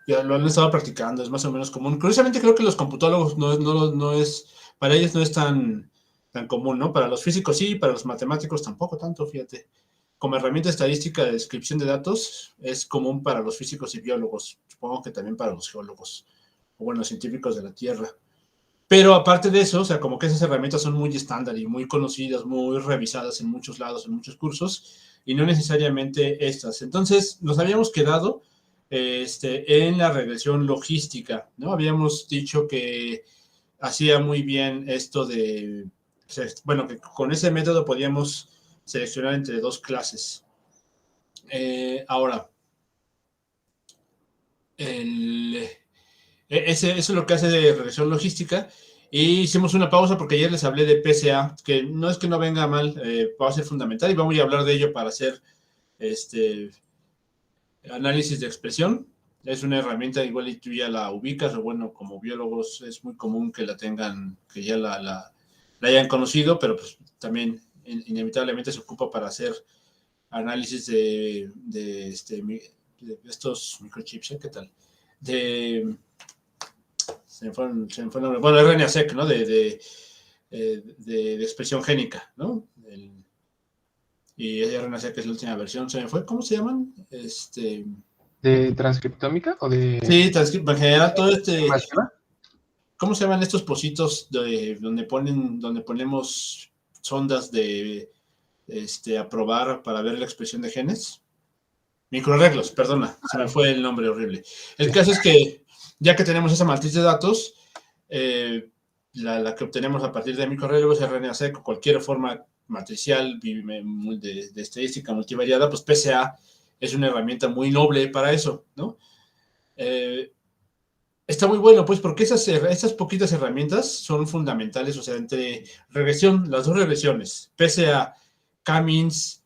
ya lo han estado practicando, es más o menos común. Curiosamente creo que los computólogos no es, para ellos no es tan común, ¿no? Para los físicos sí, para los matemáticos tampoco tanto, fíjate. Como herramienta estadística de descripción de datos es común para los físicos y biólogos, supongo que también para los geólogos, o bueno, científicos de la Tierra. Pero aparte de eso, o sea, como que esas herramientas son muy estándar y muy conocidas, muy revisadas en muchos lados, en muchos cursos, y no necesariamente estas. Entonces, nos habíamos quedado en la regresión logística, ¿no? Habíamos dicho que hacía muy bien esto de, bueno, que con ese método podíamos seleccionar entre dos clases. Ahora, eso es lo que hace de regresión logística. Y hicimos una pausa porque ayer les hablé de PSA, que no es que no venga mal, va a ser fundamental y vamos a hablar de ello para hacer análisis de expresión. Es una herramienta, igual y tú ya la ubicas, o bueno, como biólogos es muy común que la tengan, que ya la hayan conocido, pero pues también inevitablemente se ocupa para hacer análisis de estos microchips, ¿qué tal? Se me fue el nombre, bueno, RNA-seq, ¿no? De expresión génica, ¿no? Y RNA-seq es la última versión, se me fue, ¿cómo se llaman? ¿De transcriptómica o de...? Sí, en general todo ¿cómo se llaman estos pocitos donde ponemos sondas de a probar para ver la expresión de genes? Microarreglos, perdona, se me fue el nombre horrible. El caso es que ya que tenemos esa matriz de datos, la que obtenemos a partir de microarreglos, RNA-seq o cualquier forma matricial de estadística multivariada, pues PSA es una herramienta muy noble para eso, ¿no? Está muy bueno, pues, porque estas poquitas herramientas son fundamentales, o sea, entre regresión, las dos regresiones, PSA, K-means,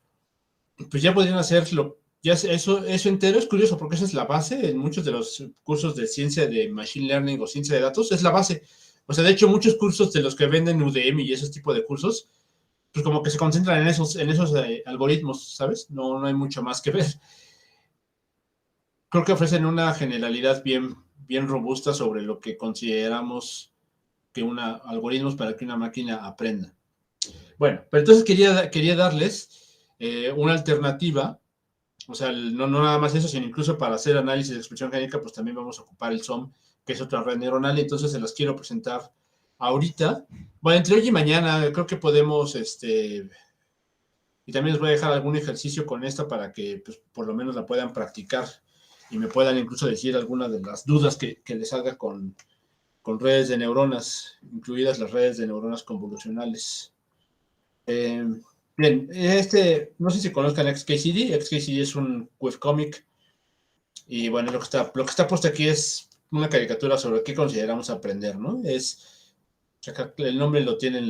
pues ya podrían hacerlo. Ya eso entero es curioso, porque esa es la base en muchos de los cursos de ciencia de Machine Learning o ciencia de datos, es la base. O sea, de hecho, muchos cursos de los que venden Udemy y esos tipos de cursos, pues como que se concentran en esos algoritmos, ¿sabes? No hay mucho más que ver. Creo que ofrecen una generalidad bien robusta sobre lo que consideramos que algoritmos para que una máquina aprenda. Bueno, pero entonces quería darles una alternativa, o sea, no nada más eso, sino incluso para hacer análisis de expresión génica, pues también vamos a ocupar el SOM, que es otra red neuronal, y entonces se las quiero presentar ahorita. Bueno, entre hoy y mañana creo que podemos, y también les voy a dejar algún ejercicio con esta para que pues, por lo menos la puedan practicar y me puedan incluso decir algunas de las dudas que les salga con redes de neuronas, incluidas las redes de neuronas convolucionales. Bien, no sé si conozcan XKCD. XKCD es un webcomic y bueno, lo que está puesto aquí es una caricatura sobre qué consideramos aprender, ¿no? El nombre lo tiene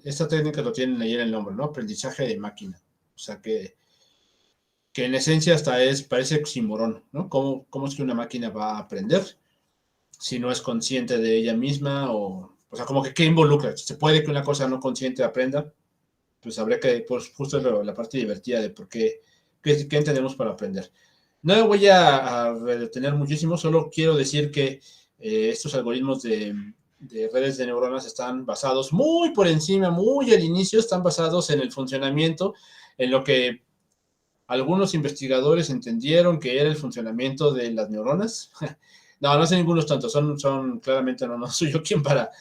esta técnica lo tienen ahí en el nombre, ¿no? Aprendizaje de máquina. O sea que en esencia hasta parece oxímoron, ¿no? ¿Cómo es que una máquina va a aprender si no es consciente de ella misma? O sea, como que ¿qué involucra? ¿Se puede que una cosa no consciente aprenda? Pues habría que, pues justo la parte divertida de por qué entendemos para aprender. No me voy a detener muchísimo, solo quiero decir que estos algoritmos de redes de neuronas están basados muy por encima, muy al inicio, están basados en el funcionamiento, en lo que algunos investigadores entendieron que era el funcionamiento de las neuronas. No sé ningunos tantos, son claramente no soy yo quien para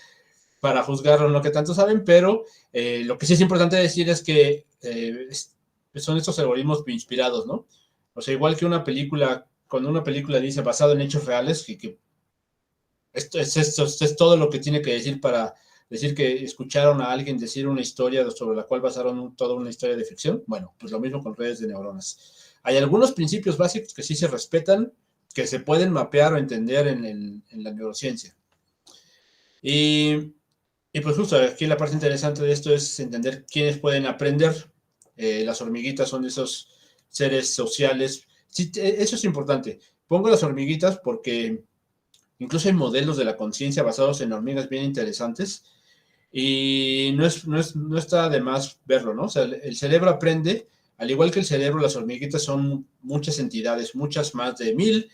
juzgar lo que tanto saben, pero lo que sí es importante decir es que son estos algoritmos inspirados, ¿no? O sea, igual que una película, cuando una película dice basado en hechos reales, que esto es todo lo que tiene que decir para decir que escucharon a alguien decir una historia sobre la cual basaron toda una historia de ficción. Bueno, pues lo mismo con redes de neuronas. Hay algunos principios básicos que sí se respetan, que se pueden mapear o entender en la neurociencia. Y pues justo aquí la parte interesante de esto es entender quiénes pueden aprender. Las hormiguitas son esos seres sociales. Sí, eso es importante. Pongo las hormiguitas porque incluso hay modelos de la conciencia basados en hormigas bien interesantes y no está de más verlo, ¿no? O sea, el cerebro aprende, al igual que el cerebro, las hormiguitas son muchas entidades, muchas más de 1000,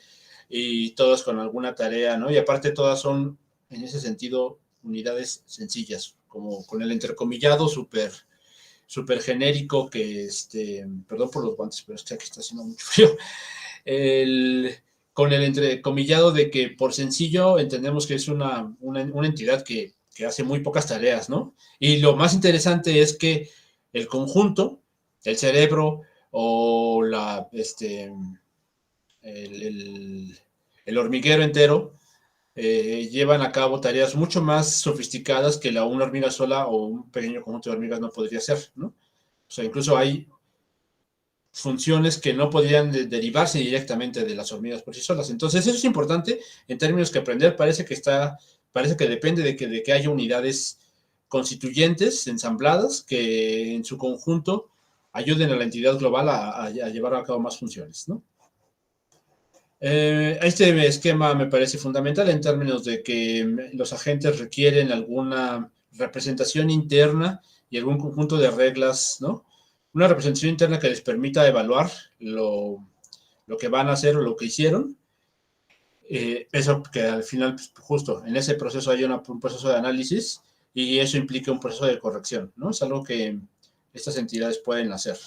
y todas con alguna tarea, ¿no? Y aparte todas son, en ese sentido, unidades sencillas, como con el entrecomillado súper genérico que, perdón por los guantes, pero es que aquí está haciendo mucho frío, con el entrecomillado de que por sencillo entendemos que es una entidad que hace muy pocas tareas, ¿no? Y lo más interesante es que el conjunto, el cerebro o el hormiguero entero, llevan a cabo tareas mucho más sofisticadas que una hormiga sola o un pequeño conjunto de hormigas no podría hacer, ¿no? O sea, incluso hay funciones que no podrían derivarse directamente de las hormigas por sí solas. Entonces, eso es importante en términos que aprender parece que depende de que haya unidades constituyentes, ensambladas, que en su conjunto ayuden a la entidad global a llevar a cabo más funciones, ¿no? Este esquema me parece fundamental en términos de que los agentes requieren alguna representación interna y algún conjunto de reglas, ¿no? Una representación interna que les permita evaluar lo que van a hacer o lo que hicieron. Eso que al final, pues, justo en ese proceso hay un proceso de análisis y eso implica un proceso de corrección, ¿no? Es algo que estas entidades pueden hacer.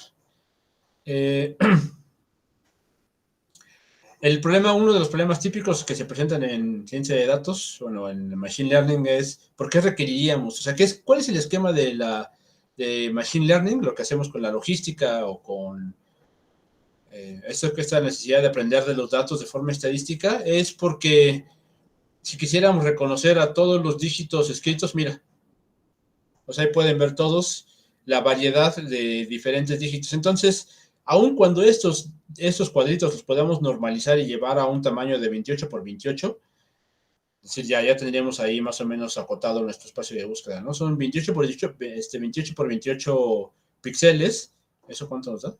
Uno de los problemas típicos que se presentan en ciencia de datos, bueno, en Machine Learning es ¿por qué requeriríamos? O sea, ¿cuál es el esquema de Machine Learning? Lo que hacemos con la logística o con esta necesidad de aprender de los datos de forma estadística es porque si quisiéramos reconocer a todos los dígitos escritos, mira, o sea, ahí pueden ver todos la variedad de diferentes dígitos. Entonces, aun cuando estos cuadritos los podamos normalizar y llevar a un tamaño de 28 por 28, es decir, ya tendríamos ahí más o menos acotado nuestro espacio de búsqueda, ¿no? Son 28 por 28, 28 por 28 píxeles. ¿Eso cuánto nos da?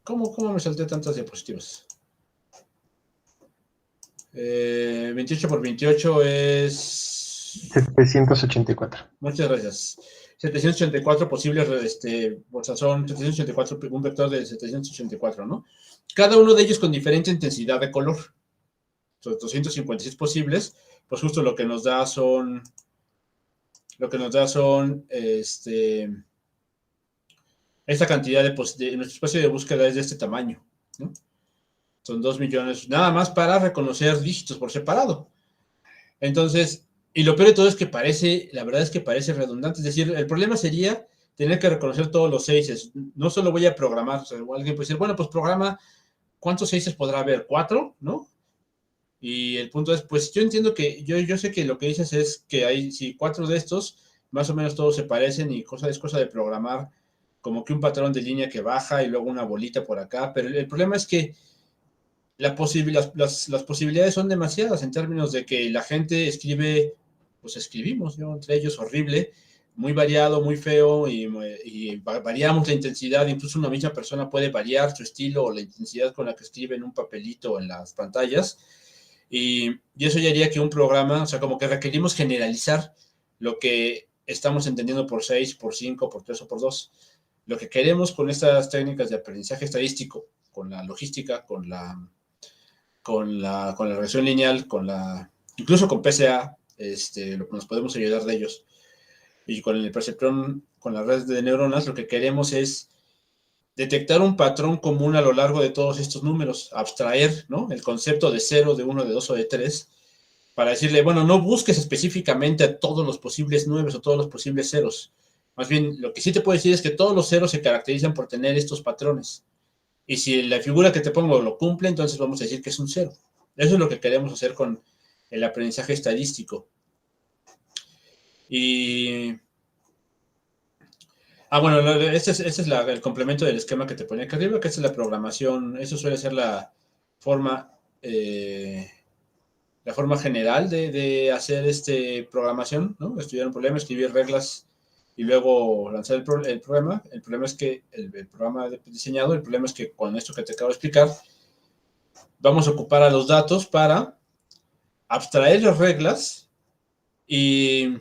¿Cómo me salté tantas diapositivas? 28 por 28 es... 784. Muchas gracias. 784 posibles, o sea, son 784, un vector de 784, ¿no? Cada uno de ellos con diferente intensidad de color. Son 256 posibles, pues justo lo que nos da son, esta cantidad nuestro espacio de búsqueda es de este tamaño, ¿no? Son 2 millones, nada más para reconocer dígitos por separado. Entonces, y lo peor de todo es que la verdad es que parece redundante. Es decir, el problema sería tener que reconocer todos los seises. No solo voy a programar, o sea, alguien puede decir, bueno, pues programa, ¿cuántos seises podrá haber? 4, ¿no? Y el punto es, pues yo entiendo que, yo sé que lo que dices es que hay, si 4 de estos, más o menos todos se parecen y es cosa de programar como que un patrón de línea que baja y luego una bolita por acá, pero el problema es que las posibilidades son demasiadas en términos de que la gente escribe, pues escribimos, ¿no? Entre ellos horrible, muy variado, muy feo y variamos la intensidad, incluso una misma persona puede variar su estilo o la intensidad con la que escribe en un papelito en las pantallas y eso ya haría que un programa, o sea, como que requerimos generalizar lo que estamos entendiendo por 6, por 5, por 3 o por 2. Lo que queremos con estas técnicas de aprendizaje estadístico, con la logística, con la regresión lineal, incluso con PCA, lo que nos podemos ayudar de ellos. Y con el perceptrón, con la red de neuronas, lo que queremos es detectar un patrón común a lo largo de todos estos números, abstraer, ¿no? El concepto de 0, de 1, de 2 o de 3, para decirle, bueno, no busques específicamente a todos los posibles 9 o todos los posibles ceros. Más bien, lo que sí te puedo decir es que todos los ceros se caracterizan por tener estos patrones. Y si la figura que te pongo lo cumple, entonces vamos a decir que es un 0. Eso es lo que queremos hacer con el aprendizaje estadístico. Y... bueno, este es el complemento del esquema que te ponía acá arriba, que es la programación. Eso suele ser la forma general de hacer programación, ¿no? Estudiar un problema, escribir reglas y luego lanzar el programa. El problema es que el programa diseñado, el problema es que con esto que te acabo de explicar, vamos a ocupar a los datos para abstraer las reglas y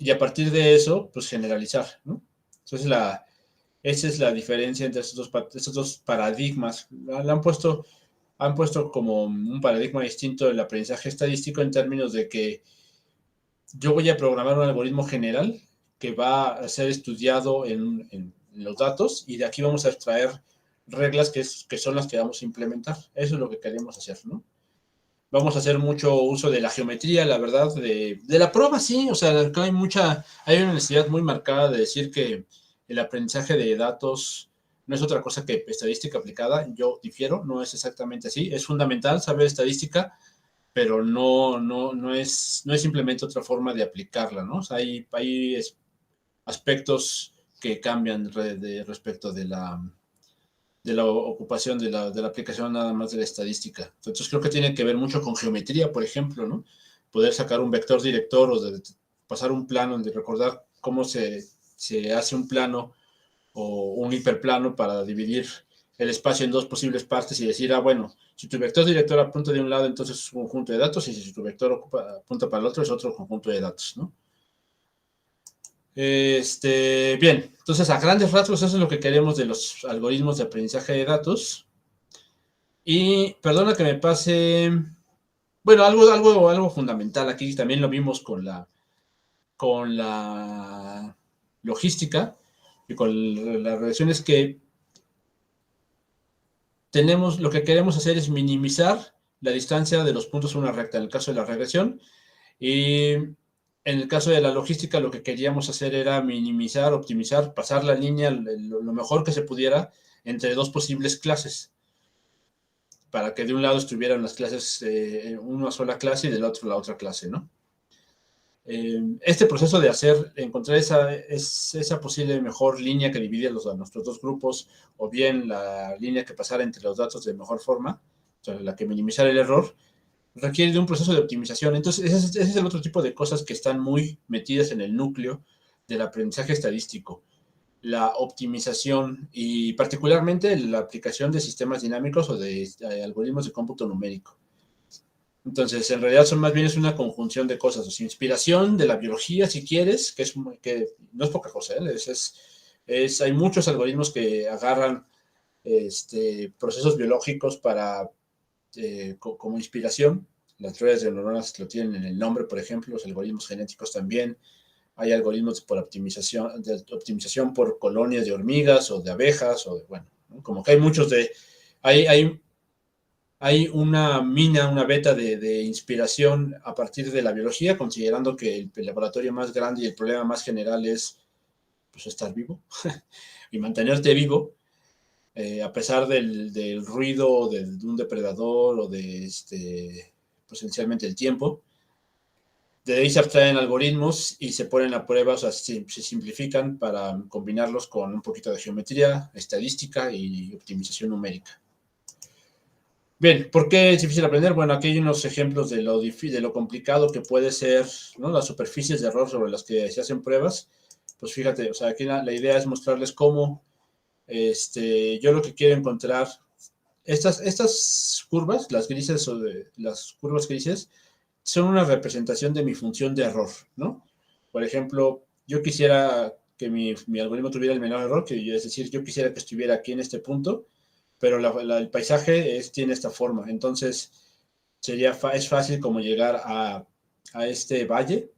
a partir de eso, pues generalizar, ¿no? Entonces Esa es la diferencia entre estos dos paradigmas. Han puesto como un paradigma distinto el aprendizaje estadístico en términos de que yo voy a programar un algoritmo general que va a ser estudiado en los datos y de aquí vamos a extraer reglas que son las que vamos a implementar. Eso es lo que queremos hacer, ¿no? Vamos a hacer mucho uso de la geometría, la verdad, de la prueba, sí, o sea, acá hay una necesidad muy marcada de decir que el aprendizaje de datos no es otra cosa que estadística aplicada. Yo difiero, no es exactamente así. Es fundamental saber estadística, pero no es simplemente otra forma de aplicarla, ¿no? O sea, hay aspectos que cambian respecto de la ocupación de la aplicación nada más de la estadística. Entonces creo que tiene que ver mucho con geometría, por ejemplo, ¿no? Poder sacar un vector director o de pasar un plano, de recordar cómo se hace un plano o un hiperplano para dividir el espacio en dos posibles partes y decir, bueno, si tu vector director apunta de un lado, entonces es un conjunto de datos, y si tu vector apunta para el otro, es otro conjunto de datos, ¿no? Bien, entonces a grandes rasgos eso es lo que queremos de los algoritmos de aprendizaje de datos. Y perdona que me pase, bueno, algo fundamental aquí, también lo vimos con la logística y con las relaciones que lo que queremos hacer es minimizar la distancia de los puntos en una recta, en el caso de la regresión, y en el caso de la logística lo que queríamos hacer era minimizar, optimizar, pasar la línea lo mejor que se pudiera entre dos posibles clases, para que de un lado estuvieran las clases, una sola clase y del otro la otra clase, ¿no? Este proceso de encontrar esa posible mejor línea que divide a nuestros dos grupos, o bien la línea que pasara entre los datos de mejor forma, o sea, la que minimizara el error, requiere de un proceso de optimización. Entonces, ese es el otro tipo de cosas que están muy metidas en el núcleo del aprendizaje estadístico. La optimización y particularmente la aplicación de sistemas dinámicos o de algoritmos de cómputo numérico. Entonces, en realidad más bien es una conjunción de cosas, o sea, inspiración de la biología, si quieres, que no es poca cosa, ¿eh? Hay muchos algoritmos que agarran procesos biológicos como inspiración. Las redes de neuronas lo tienen en el nombre, por ejemplo, los algoritmos genéticos también. Hay algoritmos por optimización por colonias de hormigas o de abejas, bueno, ¿no? Como que hay muchos hay una beta de inspiración a partir de la biología, considerando que el laboratorio más grande y el problema más general es pues, estar vivo y mantenerte vivo, a pesar del ruido de un depredador o de potencialmente el tiempo. De ahí se abstraen algoritmos y se ponen a prueba, o sea, se simplifican para combinarlos con un poquito de geometría, estadística y optimización numérica. Bien, ¿por qué es difícil aprender? Bueno, aquí hay unos ejemplos de lo complicado que puede ser, ¿no? Las superficies de error sobre las que se hacen pruebas. Pues fíjate, o sea, aquí la idea es mostrarles cómo yo lo que quiero encontrar, estas curvas, las curvas grises, son una representación de mi función de error, ¿no? Por ejemplo, yo quisiera que mi algoritmo tuviera el menor error, es decir, yo quisiera que estuviera aquí en este punto, pero el paisaje tiene esta forma. Entonces, es fácil como llegar a este valle,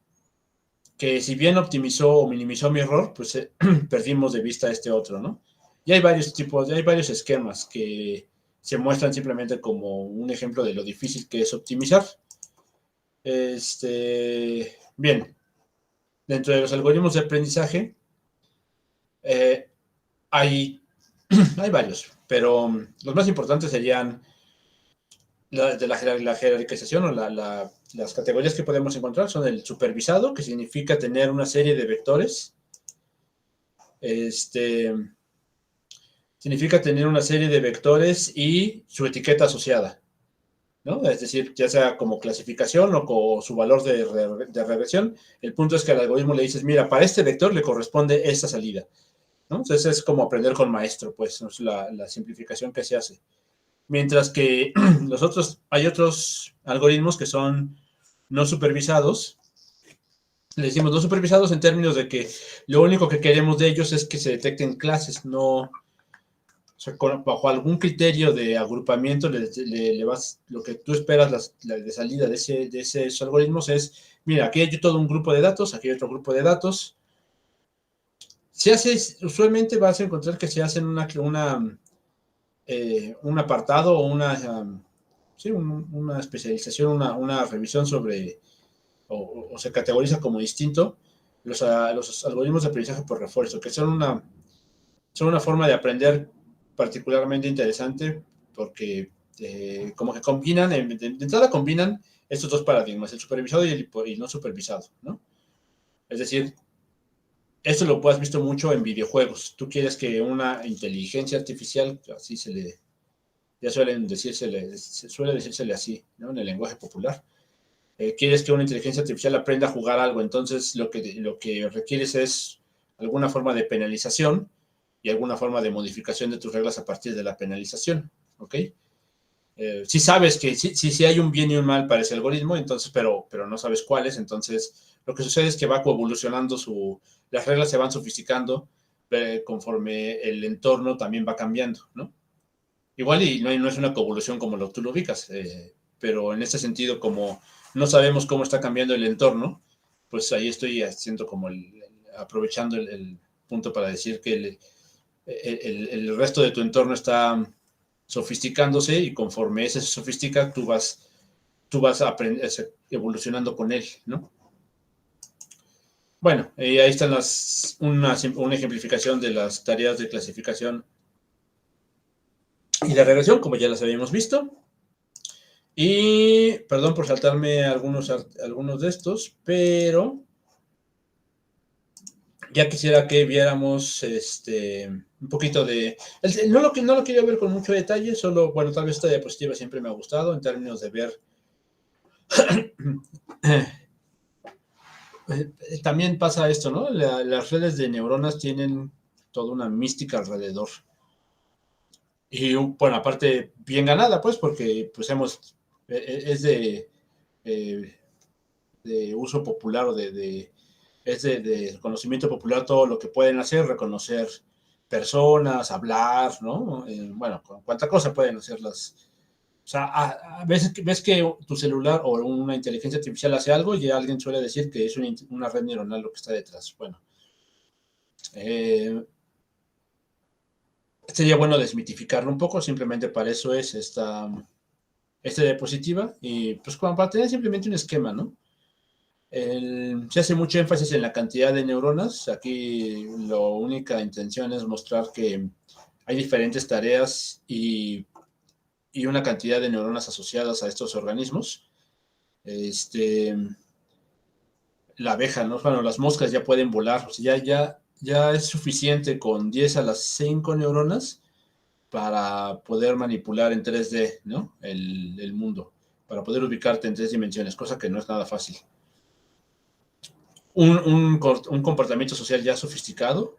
que si bien optimizó o minimizó mi error, pues perdimos de vista este otro, ¿no? Y hay varios esquemas que se muestran simplemente como un ejemplo de lo difícil que es optimizar. Bien, dentro de los algoritmos de aprendizaje hay varios, pero los más importantes serían la jerarquización o las categorías que podemos encontrar son el supervisado, que significa tener una serie de vectores. Significa tener una serie de vectores y su etiqueta asociada, ¿no? Es decir, ya sea como clasificación o con su valor de regresión. El punto es que al algoritmo le dices, mira, para este vector le corresponde esta salida, ¿no? Entonces es como aprender con maestro, pues, es la simplificación que se hace. Mientras que hay otros algoritmos que son no supervisados, Le decimos no supervisados en términos de que lo único que queremos de ellos es que se detecten clases, no, o sea, bajo algún criterio de agrupamiento, lo que tú esperas de salida de esos algoritmos es, mira, aquí hay todo un grupo de datos, aquí hay otro grupo de datos. Usualmente vas a encontrar que se hacen un apartado o una especialización, una revisión sobre, o se categoriza como distinto los algoritmos de aprendizaje por refuerzo, que son una forma de aprender particularmente interesante porque como que combinan, de entrada combinan estos dos paradigmas, el supervisado y el no supervisado, ¿no? Es decir, esto lo has visto mucho en videojuegos. Tú quieres que una inteligencia artificial, así ya suele decírsele así, ¿no? En el lenguaje popular. Quieres que una inteligencia artificial aprenda a jugar algo, entonces lo que requieres es alguna forma de penalización y alguna forma de modificación de tus reglas a partir de la penalización, ¿ok? Si sabes que sí hay un bien y un mal para ese algoritmo, entonces, pero no sabes cuáles, entonces lo que sucede es que va coevolucionando las reglas se van sofisticando conforme el entorno también va cambiando, ¿no? Igual y no es una coevolución como tú lo ubicas, pero en este sentido, como no sabemos cómo está cambiando el entorno, pues ahí estoy haciendo como aprovechando el punto para decir que el resto de tu entorno está sofisticándose y conforme ese se sofistica, tú vas evolucionando con él, ¿no? Bueno, ahí están una ejemplificación de las tareas de clasificación y de regresión, como ya las habíamos visto. Y perdón por saltarme algunos de estos, pero ya quisiera que viéramos un poquito de... No lo quería ver con mucho detalle, solo, bueno, tal vez esta diapositiva siempre me ha gustado en términos de ver... También pasa esto, ¿no? Las redes de neuronas tienen toda una mística alrededor. Y, bueno, aparte, bien ganada, pues, porque pues es de uso popular o es de conocimiento popular todo lo que pueden hacer, reconocer personas, hablar, ¿no? Bueno, cuánta cosa pueden hacer o sea, a veces ves que tu celular o una inteligencia artificial hace algo y alguien suele decir que es una red neuronal lo que está detrás. Bueno, sería bueno desmitificarlo un poco, simplemente para eso es esta diapositiva y pues como para tener simplemente un esquema, ¿no? Se hace mucho énfasis en la cantidad de neuronas. Aquí la única intención es mostrar que hay diferentes tareas y una cantidad de neuronas asociadas a estos organismos. La abeja, ¿no? Bueno, las moscas ya pueden volar. O sea, ya es suficiente con 10 a las 5 neuronas para poder manipular en 3D, ¿no? El mundo, para poder ubicarte en 3 dimensiones, cosa que no es nada fácil. Un comportamiento social ya sofisticado.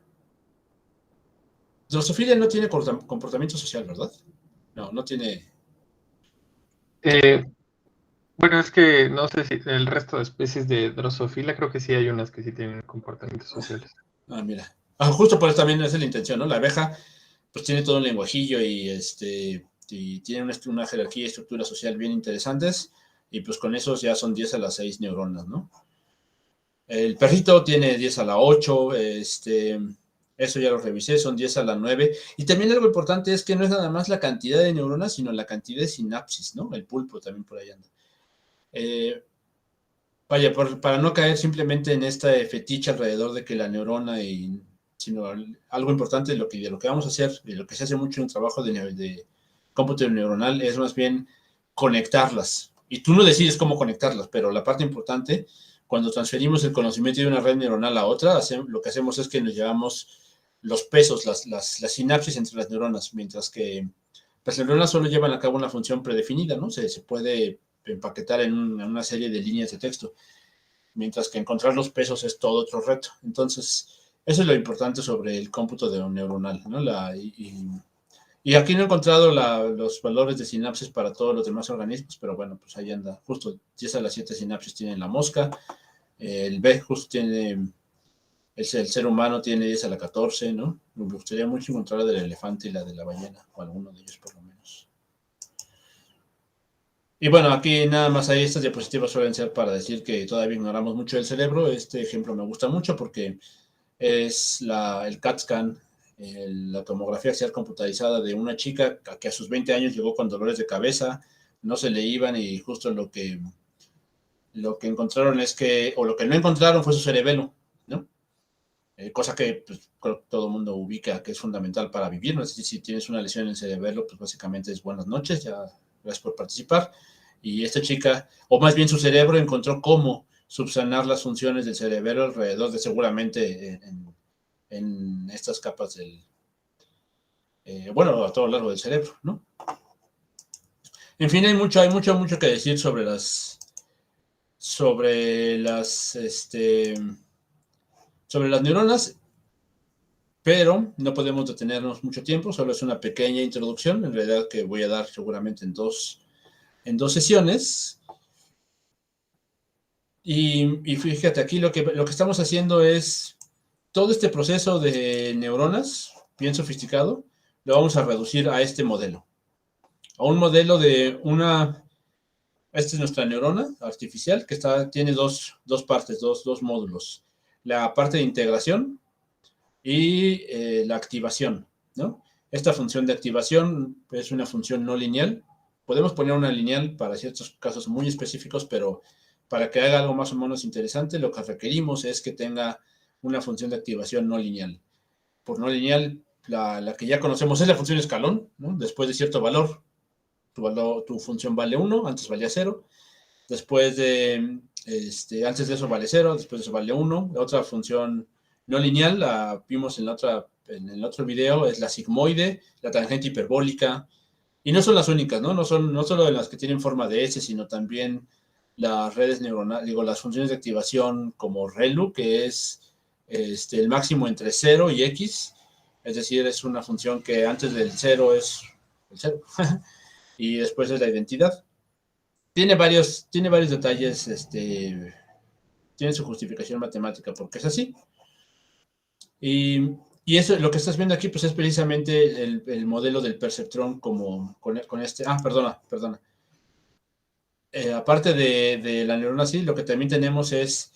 Drosofilia no tiene comportamiento social, ¿verdad? No tiene. Bueno, es que no sé si el resto de especies de Drosophila, creo que sí hay unas que sí tienen comportamientos sociales. Mira. Justo por eso también es la intención, ¿no? La abeja, pues tiene todo un lenguajillo y tiene una jerarquía y estructura social bien interesantes, y pues con esos ya son 10 a las 6 neuronas, ¿no? El perrito tiene 10 a la 8, eso ya lo revisé, son 10 a la 9. Y también algo importante es que no es nada más la cantidad de neuronas, sino la cantidad de sinapsis, ¿no? El pulpo también por ahí anda. Vaya, para no caer simplemente en esta fetiche alrededor de que la neurona sino algo importante de lo que vamos a hacer, de lo que se hace mucho en el trabajo de cómputo neuronal, es más bien conectarlas. Y tú no decides cómo conectarlas, pero la parte importante, cuando transferimos el conocimiento de una red neuronal a otra, lo que hacemos es que nos llevamos los pesos, las sinapsis entre las neuronas, mientras que las neuronas solo llevan a cabo una función predefinida, ¿no? Se puede empaquetar en una serie de líneas de texto, mientras que encontrar los pesos es todo otro reto. Entonces, eso es lo importante sobre el cómputo neuronal, ¿no? Y aquí no he encontrado los valores de sinapsis para todos los demás organismos, pero bueno, pues ahí anda. Justo 10 a las 7 sinapsis tiene la mosca, El Beckus tiene, el ser humano tiene 10 a la 14, ¿no? Me gustaría mucho encontrar la del elefante y la de la ballena, o alguno de ellos por lo menos. Y bueno, aquí nada más hay estas diapositivas suelen ser para decir que todavía ignoramos mucho el cerebro. Este ejemplo me gusta mucho porque es el CAT scan, la tomografía axial computarizada de una chica que a sus 20 años llegó con dolores de cabeza, no se le iban y justo lo que encontraron es que, o lo que no encontraron fue su cerebelo, ¿no? Cosa que pues, creo que todo el mundo ubica que es fundamental para vivir, ¿no? Es decir, si tienes una lesión en el cerebelo, pues básicamente es buenas noches, ya gracias por participar. Y esta chica, o más bien su cerebro, encontró cómo subsanar las funciones del cerebelo alrededor de seguramente en estas capas del, bueno, a todo lo largo del cerebro, ¿no? En fin, hay mucho que decir sobre las neuronas, pero no podemos detenernos mucho tiempo, solo es una pequeña introducción, en realidad que voy a dar seguramente en dos sesiones. Y fíjate, aquí lo que estamos haciendo es todo este proceso de neuronas, bien sofisticado, lo vamos a reducir a este modelo. A un modelo de esta es nuestra neurona artificial, que tiene dos partes, dos módulos. La parte de integración y la activación, ¿no? Esta función de activación es una función no lineal. Podemos poner una lineal para ciertos casos muy específicos, pero para que haga algo más o menos interesante, lo que requerimos es que tenga una función de activación no lineal. Por no lineal, la que ya conocemos es la función escalón, ¿no? Después de cierto valor, tu función vale 1, antes valía 0. Después antes de eso vale 0, después de eso vale 1. La otra función no lineal, la vimos en el otro video, es la sigmoide, la tangente hiperbólica. Y no son las únicas, ¿no? No solo de las que tienen forma de S, sino también las redes neuronales, las funciones de activación como ReLU, que es el máximo entre 0 y X. Es decir, es una función que antes del 0 es el 0. Y después es la identidad. Tiene varios detalles, tiene su justificación matemática porque es así. Y eso, lo que estás viendo aquí, pues es precisamente el modelo del perceptrón con este. Perdona. Aparte de la neurona así, lo que también tenemos es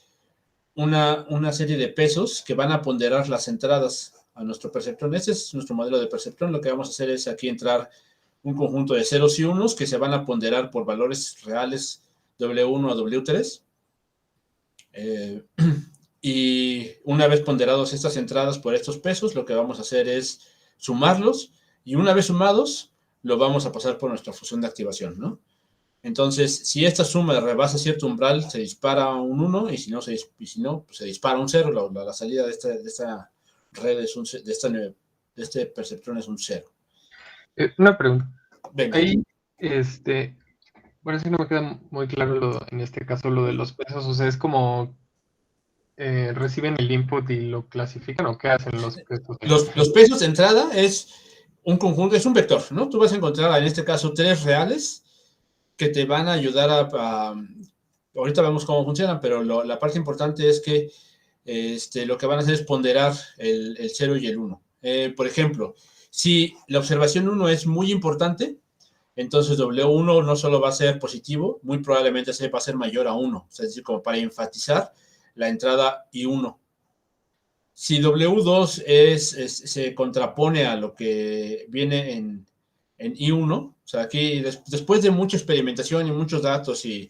una serie de pesos que van a ponderar las entradas a nuestro perceptrón. Este es nuestro modelo de perceptrón. Lo que vamos a hacer es aquí entrar un conjunto de ceros y unos que se van a ponderar por valores reales W1 a W3. Y una vez ponderados estas entradas por estos pesos, lo que vamos a hacer es sumarlos y una vez sumados, lo vamos a pasar por nuestra función de activación, ¿no? Entonces, si esta suma rebasa cierto umbral, se dispara un 1 y si no, pues se dispara un 0. La salida de esta red de este perceptrón es un 0. Una pregunta. Venga. Ahí, bueno, sí no me queda muy claro en este caso lo de los pesos. O sea, es como reciben el input y lo clasifican, ¿o qué hacen los pesos? Los pesos de entrada es un conjunto, es un vector, ¿no? Tú vas a encontrar en este caso 3 reales que te van a ayudar ahorita vemos cómo funcionan, pero la parte importante es que lo que van a hacer es ponderar el 0 y el 1. Por ejemplo, si la observación 1 es muy importante, entonces W1 no solo va a ser positivo, muy probablemente va a ser mayor a 1, es decir, como para enfatizar la entrada I1. Si W2 se contrapone a lo que viene en I1, o sea, aquí después de mucha experimentación y muchos datos y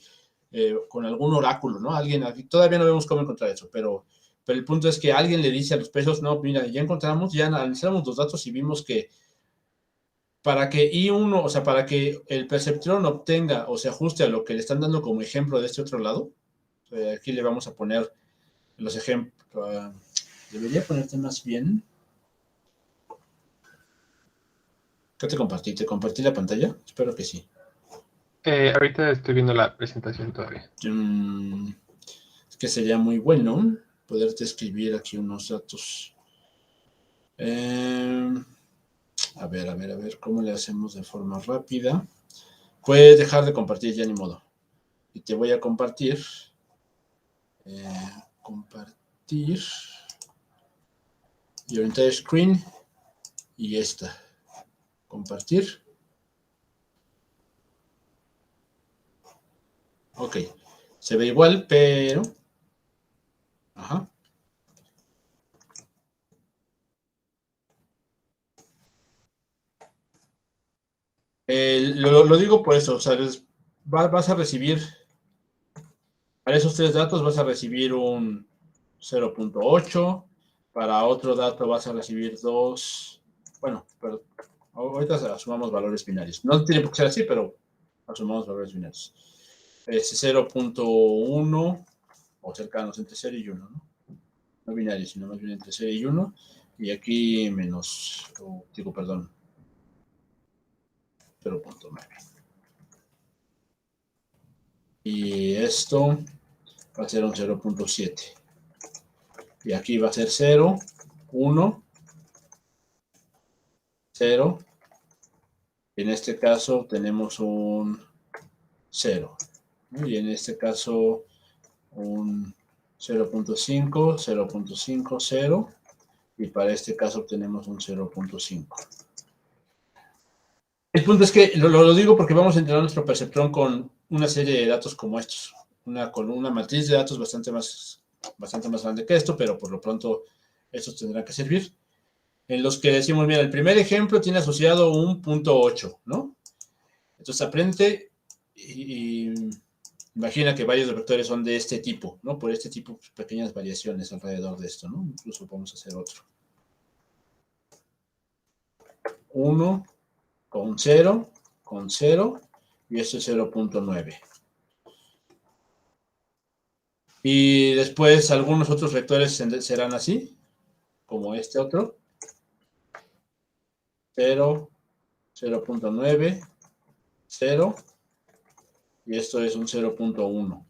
con algún oráculo, ¿no? Aquí todavía no vemos cómo encontrar eso, pero el punto es que alguien le dice a los pesos, no, mira, ya analizamos los datos y vimos que para que I1, o sea, para que el perceptrón obtenga o se ajuste a lo que le están dando como ejemplo de este otro lado, aquí le vamos a poner los ejemplos. Debería ponerte más bien. ¿Qué te compartí? ¿Te compartí la pantalla? Espero que sí. Ahorita estoy viendo la presentación todavía. Es que sería muy bueno poderte escribir aquí unos datos. A ver, ¿cómo le hacemos de forma rápida? Puedes dejar de compartir ya ni modo. Y te voy a compartir compartir your entire screen y esta, compartir. Ok, se ve igual, pero... Ajá. Lo digo por eso, o sea, vas a recibir, para esos 3 datos vas a recibir un 0.8, para otro dato vas a recibir 2, bueno, pero ahorita asumamos valores binarios. No tiene por qué ser así, pero asumamos valores binarios. 0.1 o cercanos entre 0 y 1, ¿no? No binarios, sino más bien entre 0 y 1. Y aquí menos, digo, perdón, 0.9. Y esto va a ser un 0.7. Y aquí va a ser 0, 1, 0. Y en este caso tenemos un 0. Y en este caso un 0.5, 0.5, 0. Y para este caso obtenemos un 0.5. El punto es que lo digo porque vamos a entrenar nuestro perceptrón con una serie de datos como estos. Con una matriz de datos bastante más grande que esto, pero por lo pronto estos tendrán que servir. En los que decimos, mira, el primer ejemplo tiene asociado un 0.8, ¿no? Entonces aprende y imagina que varios vectores son de este tipo, ¿no? Por este tipo, pequeñas variaciones alrededor de esto, ¿no? Incluso podemos hacer otro. 1 con 0, con 0, y esto es 0.9. Y después algunos otros vectores serán así, como este otro. 0, 0.9, 0, y esto es un 0.1.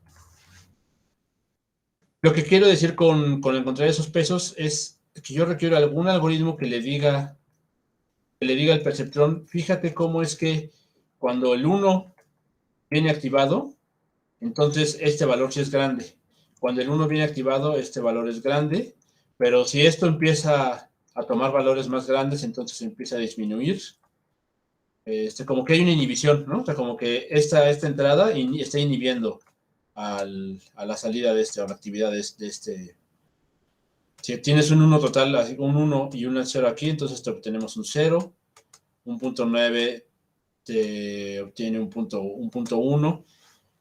Lo que quiero decir con encontrar esos pesos es que yo requiero algún algoritmo que le diga al perceptrón, fíjate cómo es que cuando el 1 viene activado, entonces este valor sí es grande. Cuando el 1 viene activado, este valor es grande, pero si esto empieza a tomar valores más grandes, entonces empieza a disminuir. Como que hay una inhibición, ¿no? O sea, como que esta entrada está inhibiendo a la salida de este, o la actividad de este. Si tienes un 1 total, un 1 y un 0 aquí, entonces te obtenemos un 0, un 0.9 te obtiene un punto 1.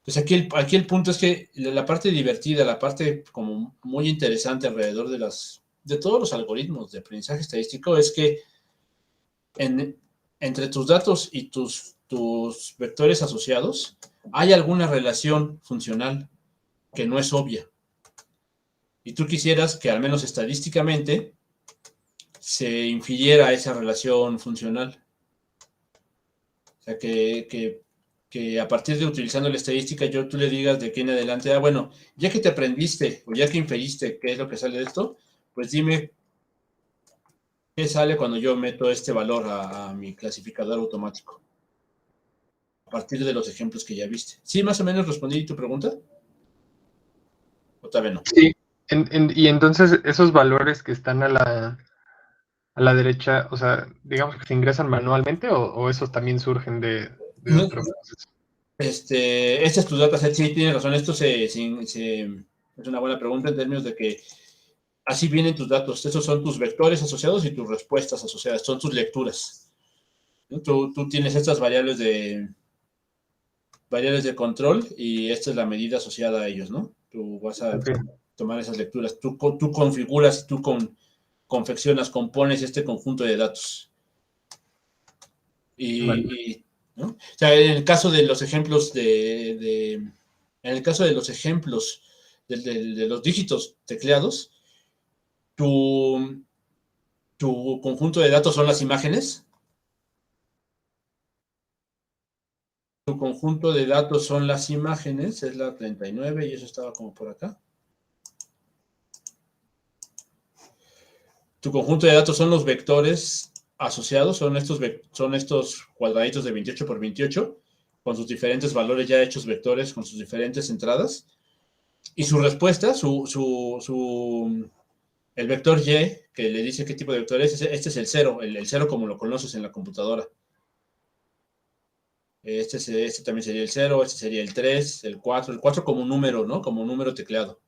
Pues aquí el punto es que la parte divertida, la parte como muy interesante alrededor de todos los algoritmos de aprendizaje estadístico es que entre tus datos y tus vectores asociados hay alguna relación funcional que no es obvia. Y tú quisieras que al menos estadísticamente se infiriera esa relación funcional. O sea, que a partir de utilizando la estadística, tú le digas de aquí en adelante, bueno, ya que te aprendiste o ya que inferiste qué es lo que sale de esto, pues dime qué sale cuando yo meto este valor a mi clasificador automático. A partir de los ejemplos que ya viste. ¿Sí, más o menos respondí tu pregunta? ¿O todavía no? Sí, y entonces esos valores que están a la derecha, o sea, digamos que se ingresan manualmente o esos también surgen de No, otro proceso. este es tu dataset, sí, tienes razón. Esto es una buena pregunta en términos de que así vienen tus datos. Esos son tus vectores asociados y tus respuestas asociadas. Son tus lecturas. Tú tienes estas variables de control y esta es la medida asociada a ellos, ¿no? Tú vas a tomar esas lecturas. Tú configuras, tú confeccionas, compones este conjunto de datos. ¿no? O sea, en el caso de los ejemplos en el caso de los ejemplos de los dígitos tecleados, tu conjunto de datos son las imágenes. Tu conjunto de datos son las imágenes, es la 39 y eso estaba como por acá. Tu conjunto de datos son los vectores asociados, son estos cuadraditos de 28 por 28, con sus diferentes valores ya hechos vectores, con sus diferentes entradas. y su respuesta, el vector Y, que le dice qué tipo de vector es, este es el 0, el 0 como lo conoces en la computadora. Este también sería el 0, este sería el 3, el 4 como un número, ¿no? Como un número tecleado.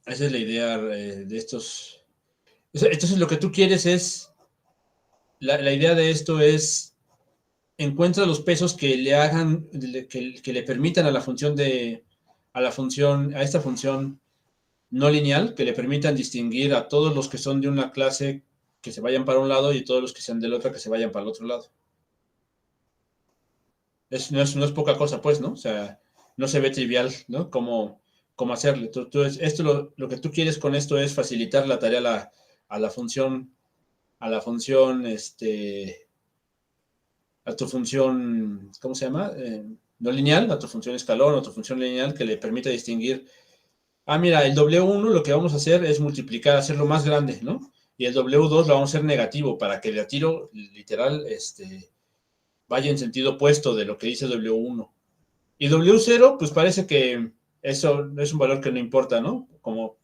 Esa es la idea de estos. Entonces lo que tú quieres es, la idea de esto es, encuentra los pesos que le hagan, que le permitan a a esta función no lineal, que le permitan distinguir a todos los que son de una clase que se vayan para un lado y todos los que sean de la otra que se vayan para el otro lado. No es poca cosa, pues, ¿no? O sea, no se ve trivial, ¿no? Cómo hacerle. Lo que tú quieres con esto es facilitar la tarea a la función, a tu función, ¿cómo se llama? No lineal, a tu función escalón, a tu función lineal, que le permita distinguir. Mira, el W1 lo que vamos a hacer es multiplicar, hacerlo más grande, ¿no? Y el W2 lo vamos a hacer negativo para que el tiro literal vaya en sentido opuesto de lo que dice W1. Y W0, pues parece que eso es un valor que no importa, ¿no? Como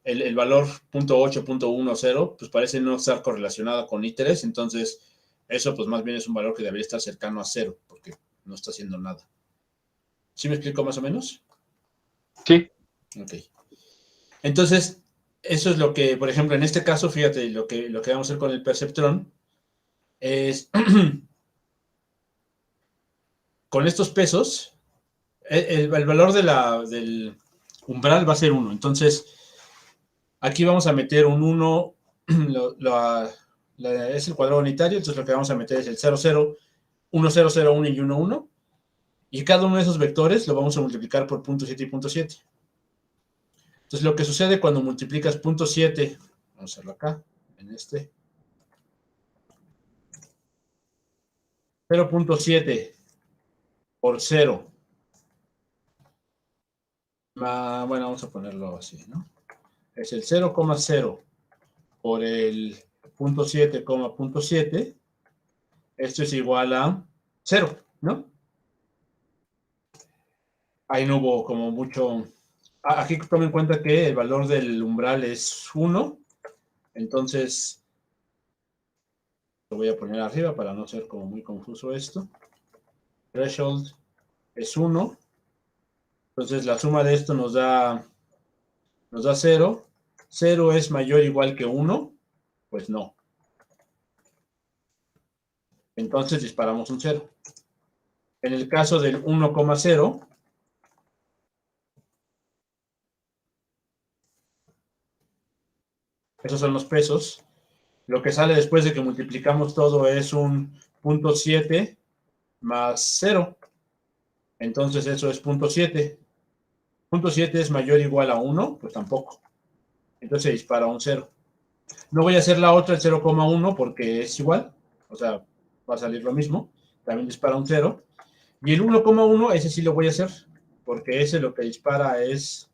el valor .8.10, pues parece no estar correlacionado con I3, entonces eso pues más bien es un valor que debería estar cercano a 0, porque no está haciendo nada. ¿Sí me explico más o menos? Sí. Ok. Entonces, eso es lo que, por ejemplo, en este caso, fíjate, lo que vamos a hacer con el perceptrón es, con estos pesos, el valor del umbral va a ser 1. Entonces, aquí vamos a meter un 1, es el cuadrado unitario, entonces lo que vamos a meter es el 0, 0, 1, 0, 0, 1 y 1, 1. Y cada uno de esos vectores lo vamos a multiplicar por .7 y .7. Entonces, lo que sucede cuando multiplicas .7, vamos a hacerlo acá, en 0.7 por 0. Bueno, vamos a ponerlo así, ¿no? Es el 0,0 por el .7, .7. Esto es igual a 0, ¿no? Ahí no hubo como mucho. Aquí tomen en cuenta que el valor del umbral es 1. Entonces, lo voy a poner arriba para no ser como muy confuso esto. Threshold es 1. Entonces, la suma de esto nos da 0. 0 es mayor o igual que 1. Pues no. Entonces, disparamos un 0. En el caso del 1,0, esos son los pesos. Lo que sale después de que multiplicamos todo es un .7 más 0. Entonces eso es .7. .7 es mayor o igual a 1, pues tampoco. Entonces se dispara un 0. No voy a hacer la otra, el 0,1, porque es igual. O sea, va a salir lo mismo. También dispara un 0. Y el 1,1, ese sí lo voy a hacer, porque ese lo que dispara es...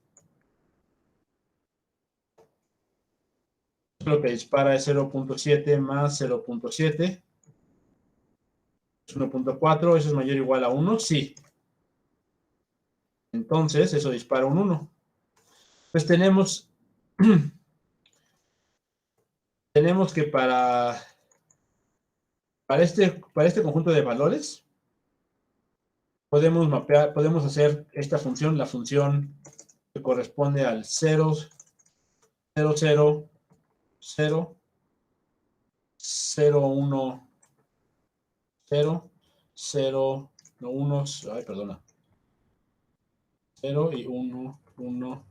Lo que dispara es 0.7 más 0.7. 1.4, eso es mayor o igual a 1, sí. Entonces, eso dispara un 1. Pues tenemos que para este conjunto de valores, podemos hacer esta función, la función que corresponde al 0, 0, 0, 0, 0, 1, 0, 0, 1, perdona, 0 y 1, 1,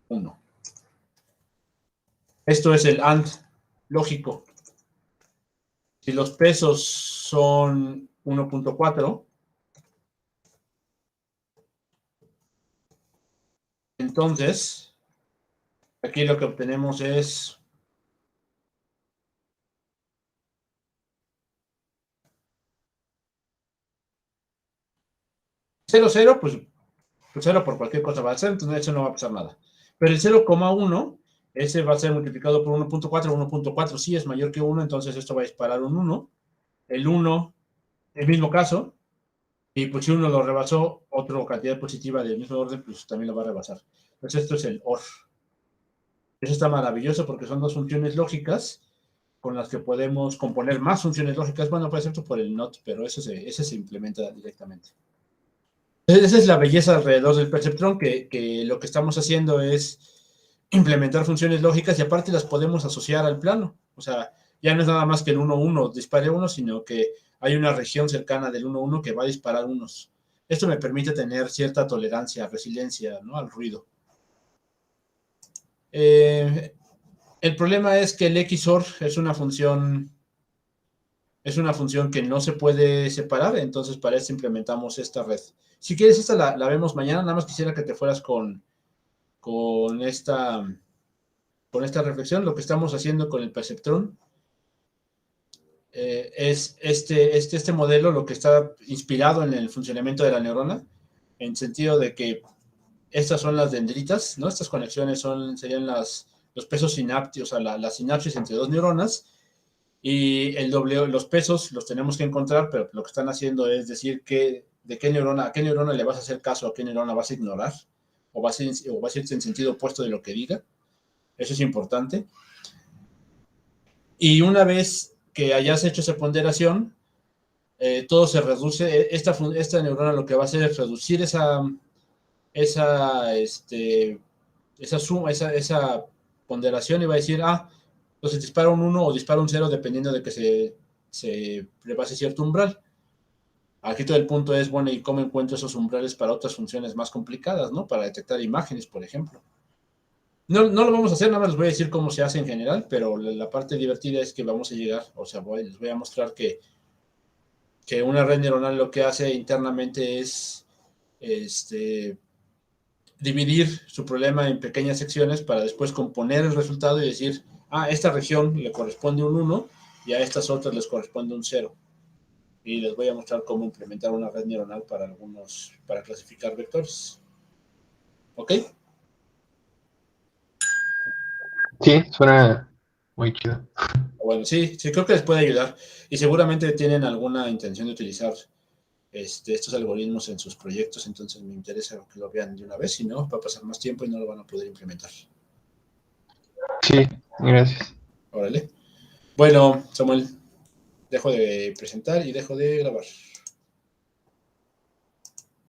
1. Esto es el AND lógico. Si los pesos son 1.4, entonces, aquí lo que obtenemos es 0, 0, pues 0 por cualquier cosa va a ser, entonces eso no va a pasar nada. Pero el 0,1, ese va a ser multiplicado por 1.4, 1.4 sí es mayor que 1, entonces esto va a disparar un 1. El 1, el mismo caso, Y pues si uno lo rebasó, otra cantidad positiva del mismo orden, pues también lo va a rebasar. Entonces esto es el OR. Eso está maravilloso porque son dos funciones lógicas con las que podemos componer más funciones lógicas. Bueno, puede ser por el NOT, pero ese se implementa directamente. Esa es la belleza alrededor del perceptrón, que lo que estamos haciendo es implementar funciones lógicas y aparte las podemos asociar al plano. O sea, ya no es nada más que el 1-1 dispare uno, sino que hay una región cercana del 1-1 que va a disparar unos. Esto me permite tener cierta tolerancia, resiliencia, ¿no?, al ruido. El problema es que el XOR es una función que no se puede separar, entonces para eso implementamos esta red. Si quieres, esta la vemos mañana, nada más quisiera que te fueras con esta reflexión. Lo que estamos haciendo con el perceptrón es este modelo, lo que está inspirado en el funcionamiento de la neurona, en sentido de que estas son las dendritas, ¿no? Estas conexiones serían los pesos sinápticos, o sea, la sinapsis entre dos neuronas, y los pesos los tenemos que encontrar, pero lo que están haciendo es decir a qué neurona le vas a hacer caso, a qué neurona vas a ignorar, o vas a ir en sentido opuesto de lo que diga. Eso es importante. Y una vez que hayas hecho esa ponderación, todo se reduce. Esta neurona lo que va a hacer es reducir esa suma, esa ponderación, y va a decir, entonces dispara un 1 o dispara un 0 dependiendo de que se rebase cierto umbral. Aquí todo el punto es, bueno, ¿y cómo encuentro esos umbrales para otras funciones más complicadas, ¿no? Para detectar imágenes, por ejemplo. No lo vamos a hacer, nada más les voy a decir cómo se hace en general, pero la parte divertida es que vamos a llegar, o sea, les voy a mostrar que una red neuronal lo que hace internamente es dividir su problema en pequeñas secciones para después componer el resultado y decir, a esta región le corresponde un 1 y a estas otras les corresponde un 0. Y les voy a mostrar cómo implementar una red neuronal para clasificar vectores. ¿Ok? Sí, suena muy chido. Bueno, sí, creo que les puede ayudar. Y seguramente tienen alguna intención de utilizar estos algoritmos en sus proyectos, entonces me interesa que lo vean de una vez, si no, va a pasar más tiempo y no lo van a poder implementar. Sí, gracias. Órale. Bueno, Samuel, dejo de presentar y dejo de grabar.